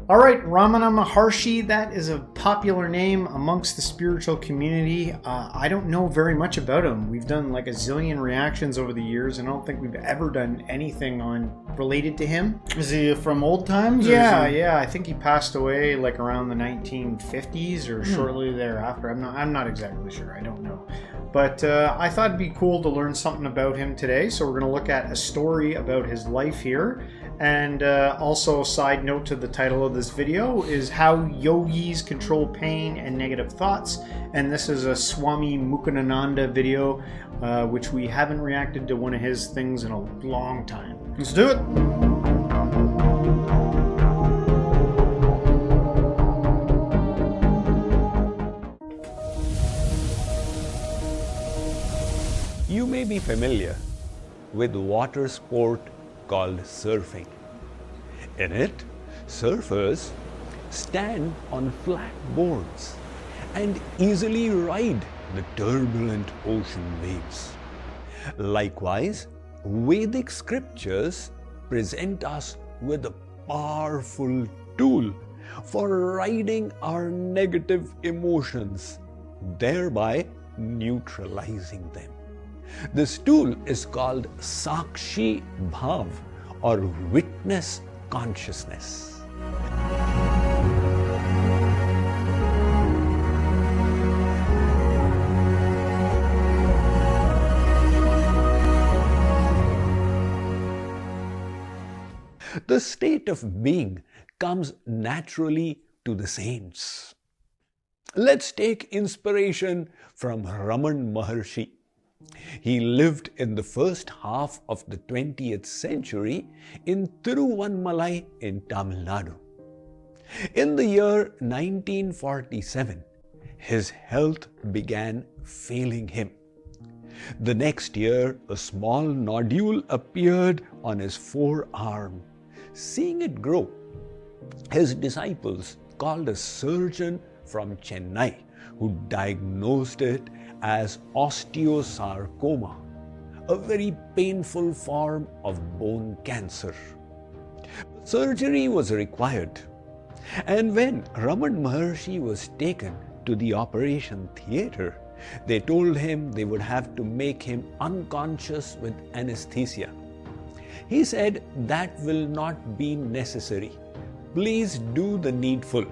All right, Ramana Maharshi, that is a popular name amongst the spiritual community. I don't know very much about him. We've done like a zillion reactions over the years, and I don't think we've ever done anything related to him. Is he from old times? Yeah. I think he passed away like around the 1950s or shortly thereafter. I'm not exactly sure. I don't know. But I thought it'd be cool to learn something about him today. So we're going to look at a story about his life here. And also, side note to the title of this video is How Yogis Control Pain and Negative Thoughts. And this is a Swami Mukundananda video, which we haven't reacted to one of his things in a long time. Let's do it. You may be familiar with water sport called surfing. In it, surfers stand on flat boards and easily ride the turbulent ocean waves. Likewise, Vedic scriptures present us with a powerful tool for riding our negative emotions, thereby neutralizing them. This tool is called Sakshi Bhav, or witness consciousness. The state of being comes naturally to the saints. Let's take inspiration from Ramana Maharshi. He lived in the first half of the 20th century in Tiruvannamalai in Tamil Nadu. In the year 1947, his health began failing him. The next year, a small nodule appeared on his forearm. Seeing it grow, his disciples called a surgeon from Chennai who diagnosed it as osteosarcoma, a very painful form of bone cancer. Surgery was required, and when Ramana Maharshi was taken to the operation theatre, they told him they would have to make him unconscious with anesthesia. He said, "That will not be necessary. Please do the needful."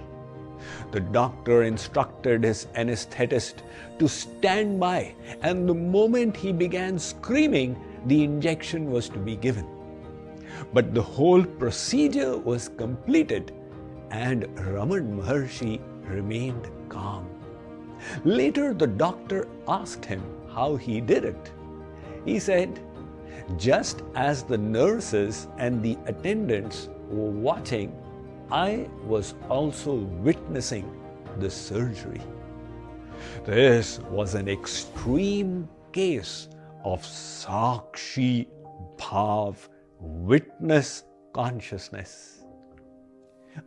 The doctor instructed his anesthetist to stand by, and the moment he began screaming, the injection was to be given. But the whole procedure was completed, and Ramana Maharshi remained calm. Later, the doctor asked him how he did it. He said, "Just as the nurses and the attendants were watching, I was also witnessing the surgery." This was an extreme case of Sakshi Bhav, witness consciousness.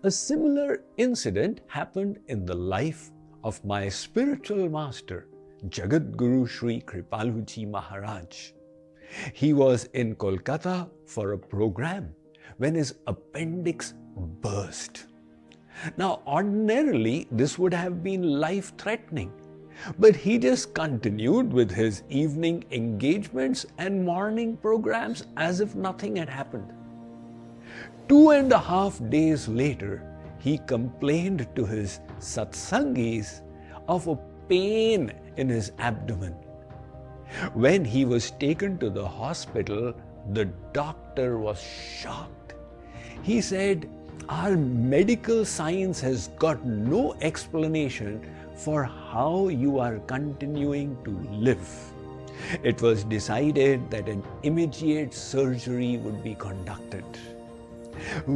A similar incident happened in the life of my spiritual master, Jagat Guru Sri Kripaluji Maharaj. He was in Kolkata for a program when his appendix burst. Now, ordinarily, this would have been life-threatening, but he just continued with his evening engagements and morning programs as if nothing had happened. 2.5 days later, he complained to his satsangis of a pain in his abdomen. When he was taken to the hospital, the doctor was shocked. He said, "Our medical science has got no explanation for how you are continuing to live." It was decided that an immediate surgery would be conducted.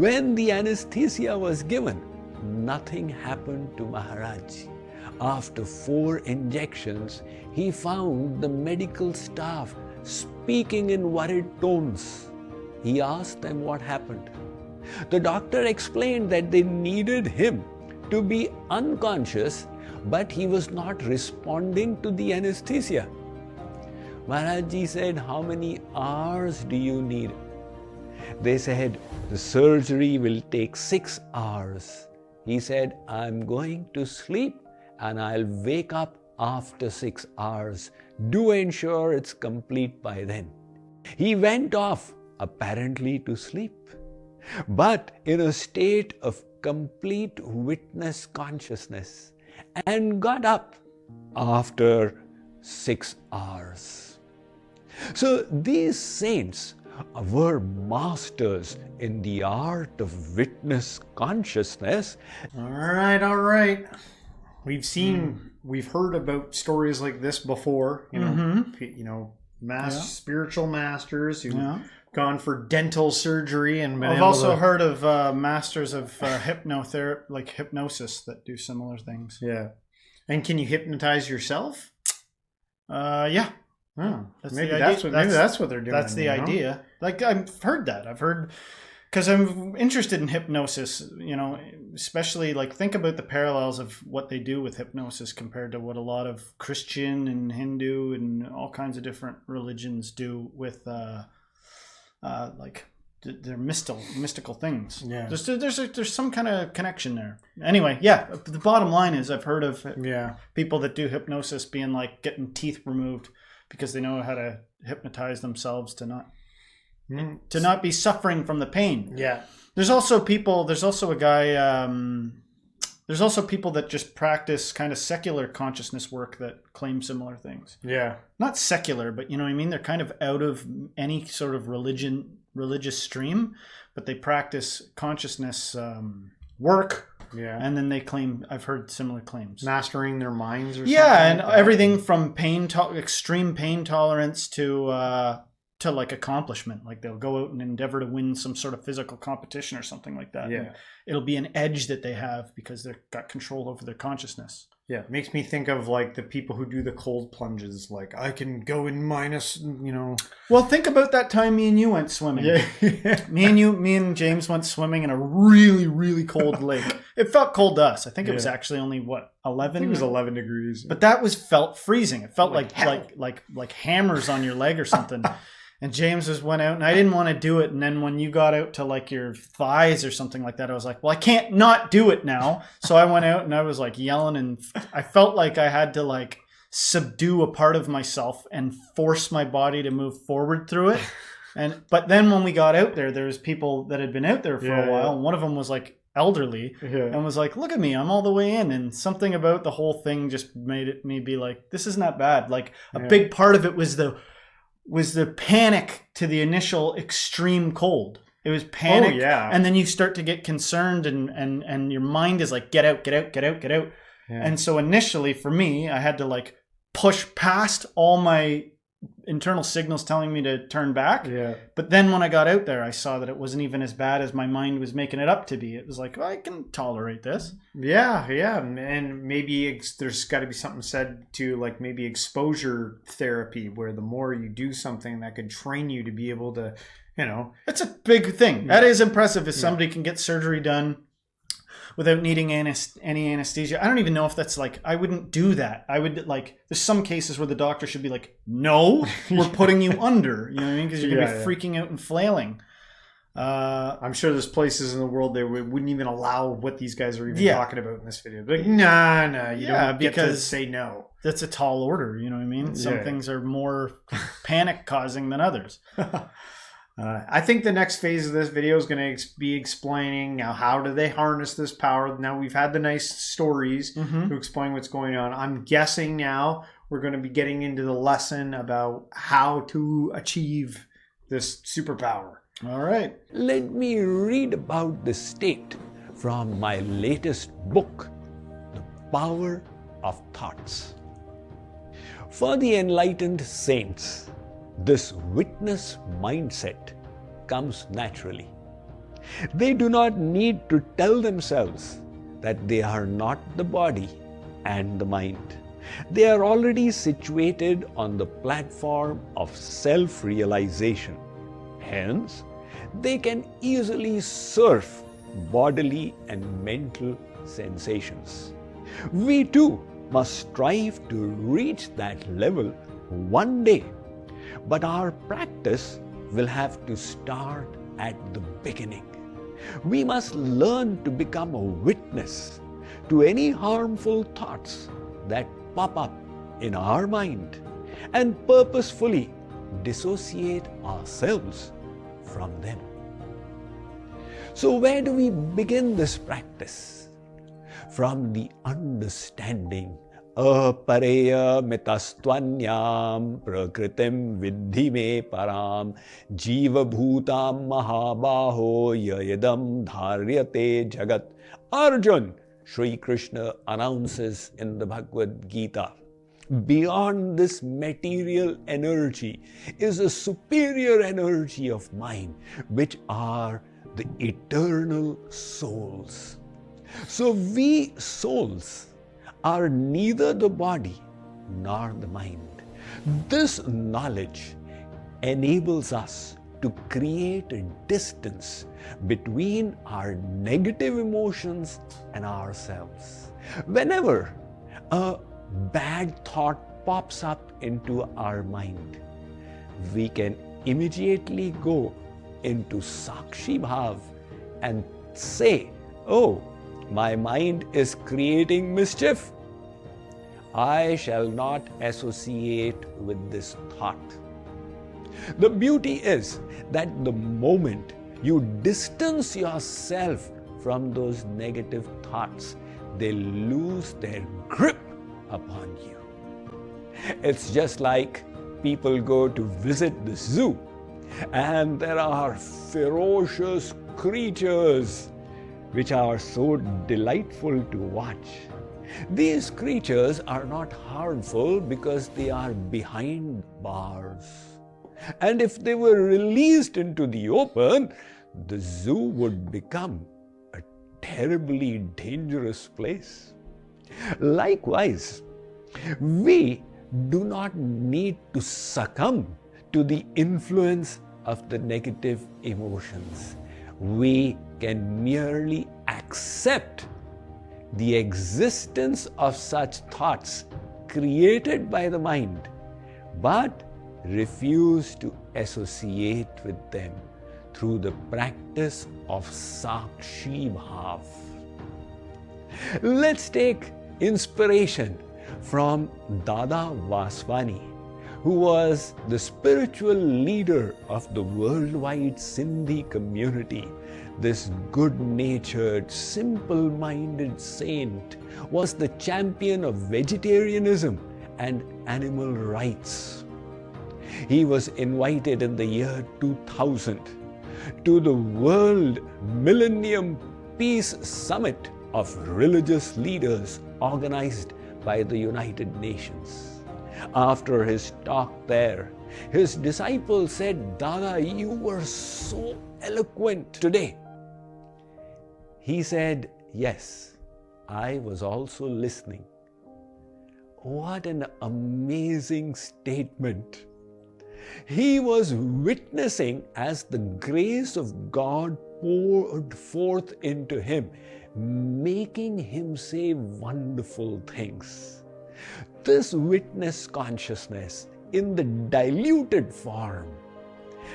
When the anesthesia was given, nothing happened to Maharaj. After 4 injections, he found the medical staff speaking in worried tones. He asked them what happened. The doctor explained that they needed him to be unconscious, but he was not responding to the anesthesia. Maharaj ji said, "How many hours do you need?" They said, the surgery will take 6 hours. He said, I'm going to sleep and I'll wake up after 6 hours. Do ensure it's complete by then. He went off, apparently to sleep, but in a state of complete witness consciousness, and got up after 6 hours. So these saints were masters in the art of witness consciousness. All right. We've heard about stories like this before. Spiritual masters who've gone for dental surgery, and I've also heard of masters of hypnotherapy, like hypnosis, that do similar things. Yeah. And can you hypnotize yourself? Yeah. Oh, maybe that's what they're doing. That's the idea. Like, I've heard that. Because I'm interested in hypnosis, especially like think about the parallels of what they do with hypnosis compared to what a lot of Christian and Hindu and all kinds of different religions do with like their mystical things. Yeah. There's some kind of connection there. Anyway, yeah, the bottom line is I've heard of people that do hypnosis being like getting teeth removed because they know how to hypnotize themselves to not be suffering from the pain. Yeah. There's also people that just practice kind of secular consciousness work that claim similar things. Yeah. Not secular, but you know what I mean? They're kind of out of any sort of religious stream, but they practice consciousness work. Yeah. And then they claim, I've heard similar claims. Mastering their minds or something. Yeah, and everything from extreme pain tolerance to like accomplishment. Like they'll go out and endeavor to win some sort of physical competition or something like that. Yeah. And it'll be an edge that they have because they've got control over their consciousness. Yeah, it makes me think of like the people who do the cold plunges. Like, I can go in minus, Well, think about that time me and you went swimming. Yeah. Me and James went swimming in a really, really cold lake. It felt cold to us. I think it was actually only 11? I think it was 11 degrees. But that felt freezing. It felt like hell. like hammers on your leg or something. And James went out, and I didn't want to do it. And then when you got out to like your thighs or something like that, I was like, well, I can't not do it now. So I went out and I was like yelling, and I felt like I had to like subdue a part of myself and force my body to move forward through it. But then when we got out there was people that had been out there for a while. And one of them was like elderly and was like, look at me, I'm all the way in. And something about the whole thing just made me be like, this is not bad. Like a big part of it was the panic to the initial extreme cold. It was panic. Oh, yeah. And then you start to get concerned and your mind is like, get out. Yeah. And so initially for me, I had to like push past all my internal signals telling me to turn back. Yeah. But then when I got out there, I saw that it wasn't even as bad as my mind was making it up to be. It was like, I can tolerate this. Yeah. And maybe there's got to be something said to like maybe exposure therapy, where the more you do something that could train you to be able to, It's a big thing. That is impressive if somebody can get surgery done without needing any anesthesia. I don't even know if that's like, I wouldn't do that. I would like, there's some cases where the doctor should be like, no, we're putting you under, you know what I mean? Because you're going to be freaking out and flailing. I'm sure there's places in the world that wouldn't even allow what these guys are even talking about in this video. They're like, nah, you don't get to say no. That's a tall order, you know what I mean? Some things are more panic causing than others. I think the next phase of this video is going to be explaining how do they harness this power. Now we've had the nice stories to explain what's going on. I'm guessing now we're going to be getting into the lesson about how to achieve this superpower. All right. Let me read about the state from my latest book, The Power of Thoughts. For the enlightened saints, this witness mindset comes naturally. They do not need to tell themselves that they are not the body and the mind. They are already situated on the platform of self-realization. Hence, they can easily surf bodily and mental sensations. We too must strive to reach that level one day. But our practice will have to start at the beginning. We must learn to become a witness to any harmful thoughts that pop up in our mind and purposefully dissociate ourselves from them. So where do we begin this practice? From the understanding apareya mitastvanyam prakritim vidhi me param jiva bhutam mahabaho yayadam dharyate jagat. Arjun, Sri Krishna announces in the Bhagavad Gita, beyond this material energy is a superior energy of mind, which are the eternal souls. So we souls are neither the body nor the mind. This knowledge enables us to create a distance between our negative emotions and ourselves. Whenever a bad thought pops up into our mind, we can immediately go into Sakshi Bhav and say, oh, my mind is creating mischief. I shall not associate with this thought. The beauty is that the moment you distance yourself from those negative thoughts, they lose their grip upon you. It's just like people go to visit the zoo and there are ferocious creatures which are so delightful to watch. These creatures are not harmful because they are behind bars. And if they were released into the open, the zoo would become a terribly dangerous place. Likewise, we do not need to succumb to the influence of the negative emotions. We can merely accept the existence of such thoughts created by the mind, but refuse to associate with them through the practice of Sakshi Bhav. Let's take inspiration from Dada Vaswani, who was the spiritual leader of the worldwide Sindhi community. This good-natured, simple-minded saint was the champion of vegetarianism and animal rights. He was invited in the year 2000 to the World Millennium Peace Summit of religious leaders organized by the United Nations. After his talk there, his disciples said, "Dada, you were so eloquent today." He said, "Yes, I was also listening." What an amazing statement. He was witnessing as the grace of God poured forth into him, making him say wonderful things. This witness consciousness in the diluted form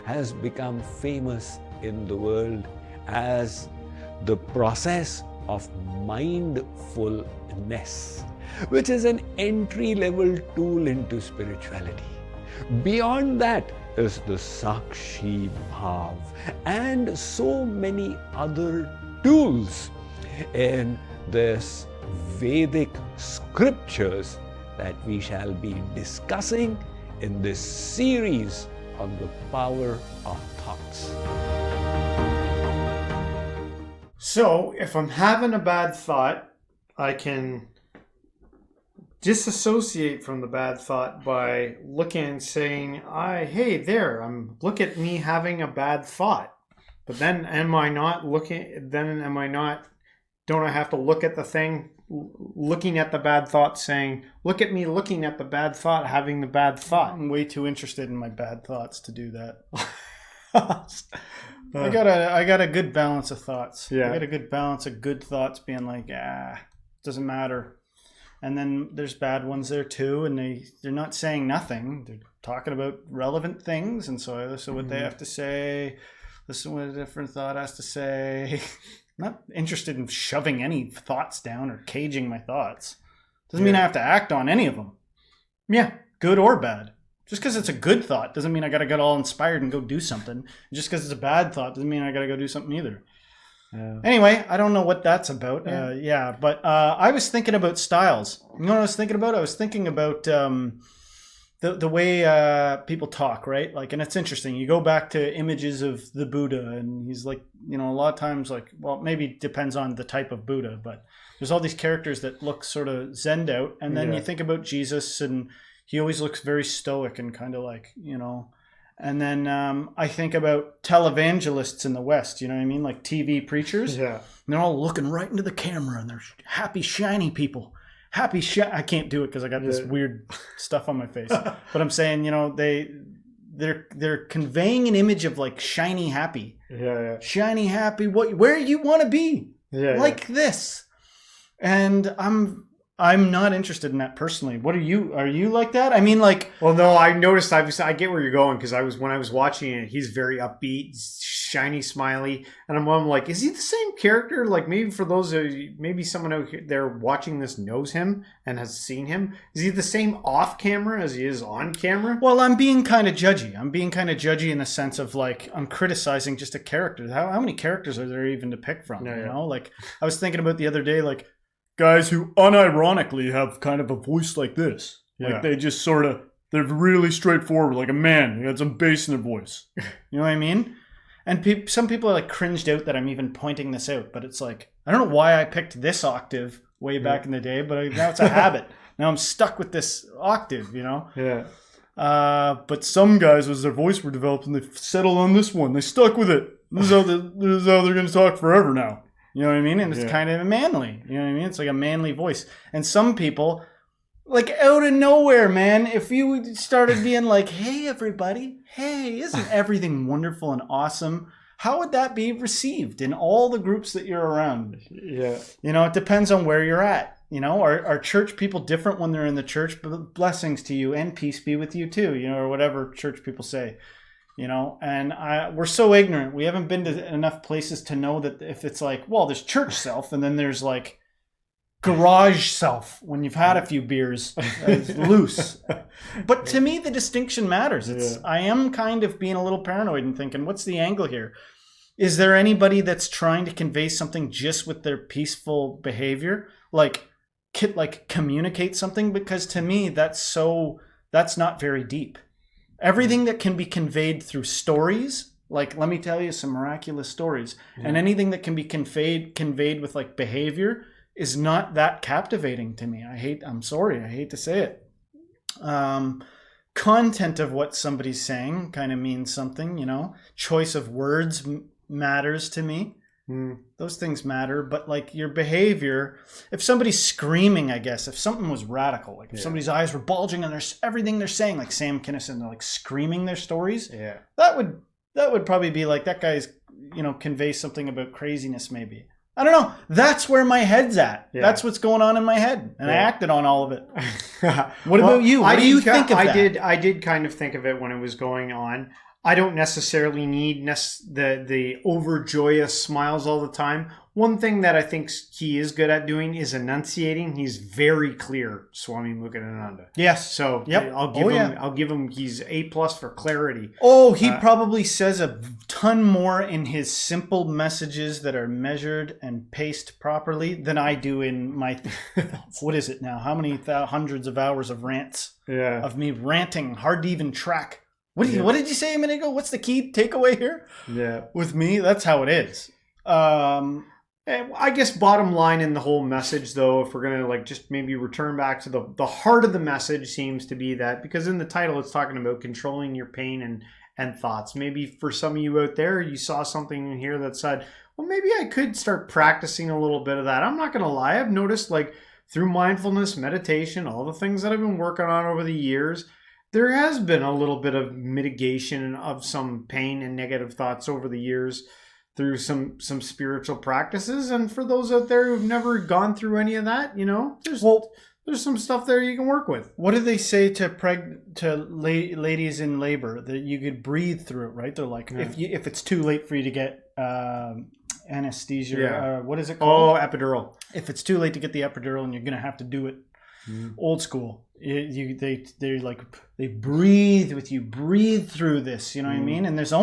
has become famous in the world as the process of mindfulness, which is an entry-level tool into spirituality. Beyond that is the Sakshi Bhav and so many other tools in this Vedic scriptures that we shall be discussing in this series on the power of thoughts. So, if I'm having a bad thought, I can disassociate from the bad thought by looking and saying, hey there, look at me having a bad thought. But then don't I have to look at the thing, looking at the bad thought, saying, look at me looking at the bad thought, having the bad thought. I'm way too interested in my bad thoughts to do that. I got a good balance of thoughts. Yeah. I got a good balance of good thoughts being like, doesn't matter. And then there's bad ones there too, and they're not saying nothing. They're talking about relevant things, and so what they have to say, Listen what a different thought has to say. Not interested in shoving any thoughts down or caging my thoughts. Doesn't mean I have to act on any of them. Yeah, good or bad. Just because it's a good thought doesn't mean I got to get all inspired and go do something. Just because it's a bad thought doesn't mean I got to go do something either. Anyway, I don't know what that's about. But I was thinking about styles. You know what I was thinking about? I was thinking about the way people talk, right? Like, and it's interesting. You go back to images of the Buddha, and he's like, a lot of times, like, well, maybe it depends on the type of Buddha, but there's all these characters that look sort of zenned out, and then you think about Jesus, and he always looks very stoic and kind of like, And then I think about televangelists in the West, you know what I mean? Like TV preachers. Yeah. And they're all looking right into the camera, and they're happy, shiny people. I can't do it because I got this weird stuff on my face. But I'm saying, they're conveying an image of like shiny happy. Yeah. Shiny happy, where you want to be. Yeah. Like this. And I'm not interested in that personally. What are you? Are you like that? I mean, like... Well, no, I noticed, I get where you're going, because when I was watching it, he's very upbeat, shiny, smiley, and I'm like, is he the same character? Like, maybe for those, maybe someone out there watching this knows him and has seen him. Is he the same off camera as he is on camera? Well, I'm being kind of judgy. In the sense of, like, I'm criticizing just a character. How many characters are there even to pick from, you know? Like, I was thinking about the other day, like, guys who unironically have kind of a voice like this. Like they just sort of, they're really straightforward, like a man. They got some bass in their voice. You know what I mean? And some people are like cringed out that I'm even pointing this out, but it's like, I don't know why I picked this octave way back in the day, but now it's a habit. Now I'm stuck with this octave, Yeah. But some guys, as their voice were developing, they settled on this one. They stuck with it. This is how they're going to talk forever now. You know what I mean? And it's kind of manly. You know what I mean? It's like a manly voice. And some people, like out of nowhere, man, if you started being like, hey, everybody, hey, isn't everything wonderful and awesome? How would that be received in all the groups that you're around? Yeah. It depends on where you're at. Are church people different when they're in the church? Blessings to you and peace be with you too, or whatever church people say. And we're so ignorant. We haven't been to enough places to know that if it's like, well, there's church self, and then there's like garage self when you've had a few beers. It's loose. But to me, the distinction matters. I am kind of being a little paranoid and thinking, what's the angle here? Is there anybody that's trying to convey something just with their peaceful behavior? Like communicate something? Because to me, that's not very deep. Everything that can be conveyed through stories, like let me tell you some miraculous stories, and anything that can be conveyed with like behavior is not that captivating to me. I hate to say it. Content of what somebody's saying kind of means something, choice of words matters to me. Those things matter, but like your behavior, if somebody's screaming, I guess, if something was radical, like if somebody's eyes were bulging and there's everything they're saying, like Sam Kinison, they're like screaming their stories. Yeah. That would probably be like, that guy's, conveys something about craziness maybe. I don't know. That's where my head's at. Yeah. That's what's going on in my head. And I acted on all of it. What about you? What do you think of that? I did kind of think of it when it was going on. I don't necessarily need the overjoyous smiles all the time. One thing that I think he is good at doing is enunciating. He's very clear, Swami Mukundananda. Yes. So I'll give him. He's A+ for clarity. Oh, he probably says a ton more in his simple messages that are measured and paced properly than I do in my. What is it now? How many hundreds of hours of rants? Yeah. Of me ranting, hard to even track. What did you say a minute ago? What's the key takeaway here? Yeah. With me, that's how it is. I guess bottom line in the whole message, though, if we're going to like just maybe return back to the heart of the message seems to be that, because in the title it's talking about controlling your pain and thoughts. Maybe for some of you out there, you saw something in here that said, well, maybe I could start practicing a little bit of that. I'm not going to lie. I've noticed like through mindfulness, meditation, all the things that I've been working on over the years, there has been a little bit of mitigation of some pain and negative thoughts over the years through some spiritual practices. And for those out there who've never gone through any of that, there's there's some stuff there you can work with. What do they say to ladies in labor, that you could breathe through it, right? They're like, if it's too late for you to get anesthesia, what is it called? Oh, epidural. If it's too late to get the epidural and you're going to have to do it old school, they breathe with you, breathe through this, you know what I mean? And there's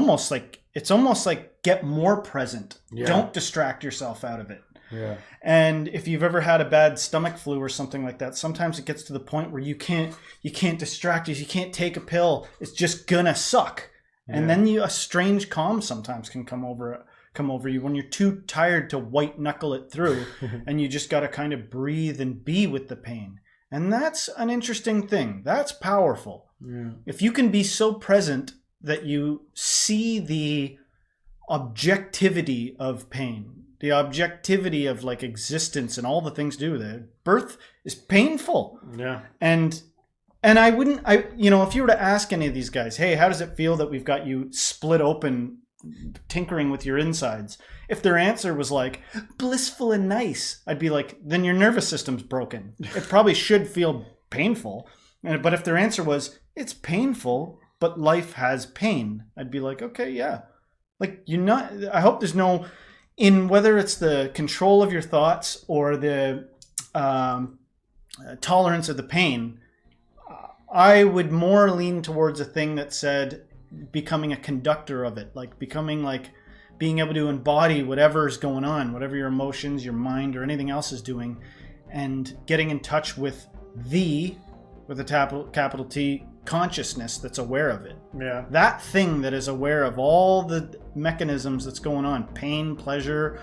it's almost like get more present. Yeah. Don't distract yourself out of it. Yeah. And if you've ever had a bad stomach flu or something like that, sometimes it gets to the point where you can't distract yourself. You can't take a pill. It's just gonna suck. Yeah. And then a strange calm sometimes can come over you when you're too tired to white knuckle it through, and you just got to kind of breathe and be with the pain. And that's an interesting thing. That's powerful. Yeah. If you can be so present that you see the objectivity of pain, the objectivity of like existence and all the things to do with it. Birth is painful. Yeah. And if you were to ask any of these guys, hey, how does it feel that we've got you split open, tinkering with your insides? If their answer was like blissful and nice, I'd be like, then your nervous system's broken. It probably should feel painful. But if their answer was, it's painful, but life has pain, I'd be like, okay, yeah. Like, I hope there's no, in whether it's the control of your thoughts or the tolerance of the pain, I would more lean towards a thing that said becoming a conductor of it, like becoming like being able to embody whatever's going on, whatever your emotions, your mind, or anything else is doing, and getting in touch with with a capital T, consciousness that's aware of it. Yeah. That thing that is aware of all the mechanisms that's going on, pain, pleasure,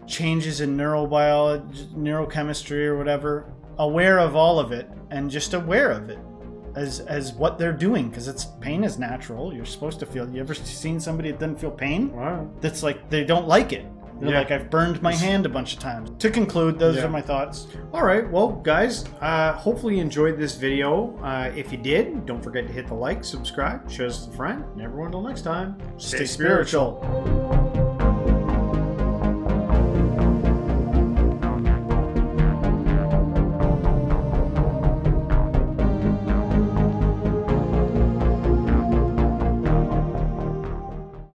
changes in neurobiology, neurochemistry or whatever, aware of all of it and just aware of it as what they're doing, because pain is natural. You're supposed to feel. You ever seen somebody that doesn't feel pain? Wow. That's like they don't like it. They're like, I've burned my hand a bunch of times. To conclude, those are my thoughts. All right. Well, guys, hopefully you enjoyed this video. If you did, don't forget to hit the like, subscribe, share us with a friend, and everyone until next time, Stay spiritual.